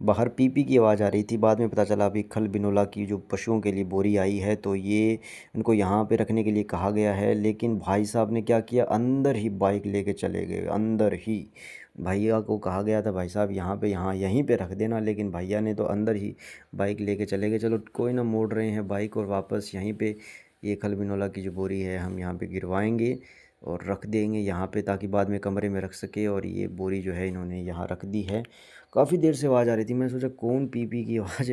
बाहर पी की आवाज़ आ रही थी। बाद में पता चला अभी खल बिनोला की जो पशुओं के लिए बोरी आई है, तो ये इनको यहाँ पे रखने के लिए कहा गया है। लेकिन भाई साहब ने क्या किया, अंदर ही बाइक लेके चले गए, अंदर ही। भैया को कहा गया था भाई साहब यहाँ पे, यहाँ यहीं पे रख देना, लेकिन भैया ने तो अंदर ही बाइक लेके चले गए। चलो कोई ना, मोड़ रहे हैं बाइक और वापस यहीं पे ये खल बिनोला की जो बोरी है हम यहाँ पे गिरवाएंगे और रख देंगे यहाँ पे, ताकि बाद में कमरे में रख सके। और ये बोरी जो है इन्होंने यहाँ रख दी है। काफ़ी देर से आवाज़ आ रही थी, मैं सोचा कौन पी की आवाज़